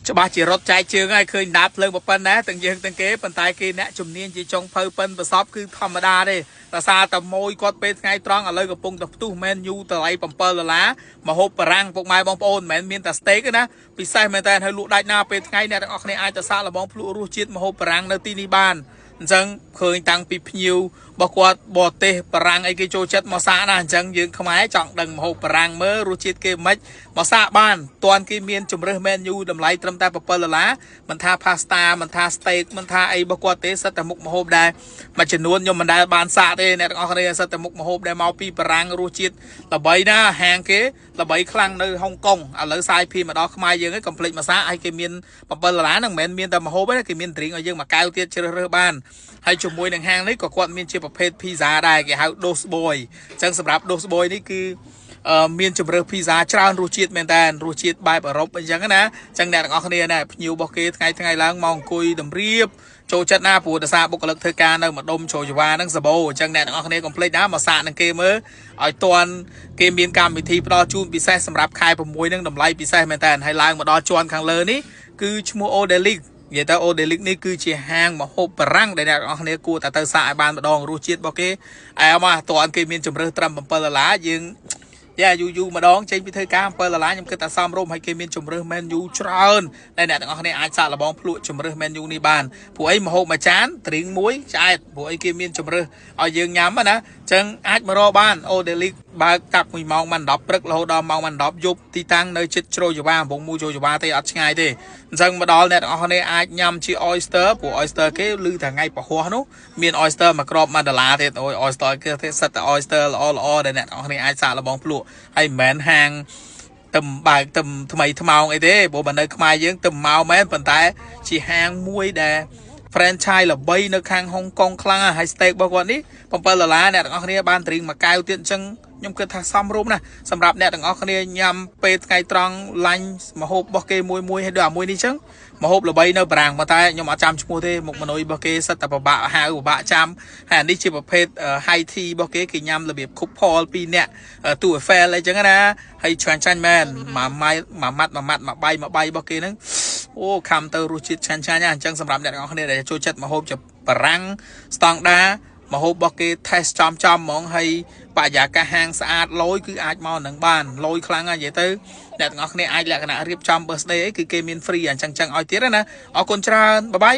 ច្បាស់ជារត់ចែកជើងហើយឃើញដាប់ភ្លើងប្រប៉ុណ្ណាទាំងយើងទាំងគេប៉ុន្តែគេអ្នកជំនាញជាចុងភៅប៉ិនប្រសពគឺធម្មតាទេតែសារតែមួយគាត់ពេលថ្ងៃត្រង់ឥឡូវកំពុងតែផ្ទុះមែនយូតម្លៃ$7មកហូបបារាំងពុកម៉ែបងប្អូនមិនមែនមានតែស្តេកទេណាពិសេសមែនតើហើយលក់ដាច់ណាពេលថ្ងៃអ្នកទាំងអស់គ្នាអាចទៅសាកល្បងភ្លក់រសជាតិមកហូបបារាំងនៅទីនេះបានអញ្ចឹងឃើញតាំងពីភ្ញៀវរបស់គាត់បរទេសបារាំងអីគេចូលចិត្តមកសាកណាអញ្ចឹងយើងខ្មែរចង់ដឹងម្ហូបបារាំងមើលរសជាតិគេមិនមកសាកបានតាន់គេមានជំរើសមែនយូតម្លៃត្រឹមតែ$7មិនថា pasta មិនថា steak មិនថាអីរបស់គាត់ទេសិតតែមុខម្ហូបដែរមួយចំនួនខ្ញុំមិនដែលបានសាកទេអ្នកទាំងអស់គ្នាសិតតែមុខម្ហូបដែលមកពីបារាំងរសជាតិល្បីណាហាងគេល្បីខ្លាំងនៅហុងកុងឥឡូវសាយភីមកដល់ខ្មែរយើងឯងកុំភ្លេចមកសាកឲ្យគេមាន$7ហ្នឹងមិនមែនមានតែម្ហូបទេគេមាន drink ឲ្យយើងមួយកែវទៀតជ្រើសរើសបានហើយជាមួយនឹងហាងនេះក៏គាត់មានជាប្រភេទ pizza ដែរគេហៅ Dos Boy អញ្ចឹងសម្រាប់ Dos Boy នេះគឺមានជម្រើស pizza ច្រើនរសជាតិមែនតើរសជាតិបែបអឺរ៉ុបអញ្ចឹងណាអញ្ចឹងអ្នកទាំងអស់គ្នាណាភ្ញៀវរបស់គេថ្ងៃឡើងមកអង្គុយតម្រៀបចូលចិត្តណាព្រោះដោយសារបុគ្គលិកធ្វើការនៅម្ដុំជ្រោយចង្វាហ្នឹងសាបូអញ្ចឹងអ្នកទាំងអស់គ្នាកុំភ្លេចណាមកសាកនឹងគេមើលឲ្យតាន់គេមានកម្មវិធីផ្ដល់ជូនពិសេសសម្រាប់ខែ6ហ្នឹងតម្លៃពិសេសមែនតើហើយឡើងមកដល់ជាន់ខាងលើនេះគឺឈ្មោះ Odelic និយាយទៅ Odelic នេះគឺជាហាងម្ហូបបារាំងដែលអ្នកទាំងអស់គ្នាគួរតែទៅសាកឲ្យបានម្ដងរសជាតិរបស់គេអែមមកតាន់គេមានជម្រើសត្រឹម$7យើងយូរម្ដងចេញពីធ្វើការ$7ខ្ញុំគិតថាសមរម្យហើយគេមានជំរើស menu ច្រើនដែលអ្នកទាំងអស់គ្នាអាចសាកល្បងភ្លក់ជំរើស menu នេះបានព្រោះអីម្ហូបមួយចានត្រីងមួយឆ្អែតព្រោះអីគេមានជំរើសឲ្យយើងញ៉ាំណាអញ្ចឹងអាចមករកបាន Odelic បើកតាំងពីម៉ោង10ព្រឹករហូតដល់ម៉ោង10យប់ទីតាំងនៅជិតជ្រោយចង្វាកំពង់មូលជ្រោយចង្វាទេអត់ឆ្ងាយទេអញ្ចឹងមកដល់អ្នកទាំងអស់គ្នាអាចញ៉ាំជា oyster ព្រោះ oyster គេឮថាថ្ងៃពហុនោះមាន oyster មួយគ្រាប់$1ទៀតអូយ oyster គេសិតតែ oyster ល្អដែលអ្នកទាំងអស់គ្នាអាចសាកល្បងភ្លក់ហើយមិនមែនហាងទឹមបើកទឹមថ្មីថ្មោងអីទេព្រោះបើនៅខ្មែរយើងទឹមមកមែនប៉ុន្តែជាហាងមួយដែល franchise ល្បីនៅខាងហុងកុងខ្លាំងហើយ steak របស់គាត់នេះ$7អ្នកទាំងអស់គ្នាបាន drink មួយកែវទៀតអញ្ចឹងខ្ញុំគិតថាសមរម្យណាស់សម្រាប់អ្នកទាំងអស់គ្នាញ៉ាំពេលថ្ងៃត្រង់ឡាញ់ម្ហូបរបស់គេមួយហើយដូចអាមួយនេះអញ្ចឹងម្ហូបល្បីនៅបារាំងប៉ុន្តែខ្ញុំអត់ចាំឈ្មោះទេមុខម៉នុយរបស់គេសិតតែពិបាកហៅពិបាកចាំហើយអានេះជាប្រភេទ high tea របស់គេញ៉ាំរបៀប couple 2នាក់ទូ Eiffel អីចឹងណាហើយឆ្ងាញ់មែនមួយម៉ាត់មួយបាយរបស់គេហ្នឹងអូខំទៅរសជាតិឆ្ងាញ់ណាស់អញ្ចឹងសម្រាប់អ្នកទាំងអស់គ្នាដែលចូលចិត្តម្ហូបបារាំងស្តង់ដាម្ហូបរបស់គេ test ចំហ្មងហើយបរិយាកាសហាងស្អាតលយគឺអាចមកនឹងបានលយខ្លាំងណាស់និយាយទៅអ្នកទាំងអស់គ្នាអាចលក្ខណៈរៀបចំ birthday អីគឺគេមាន free អញ្ចឹងឲ្យទៀតណាអរគុណច្រើនបាយបាយ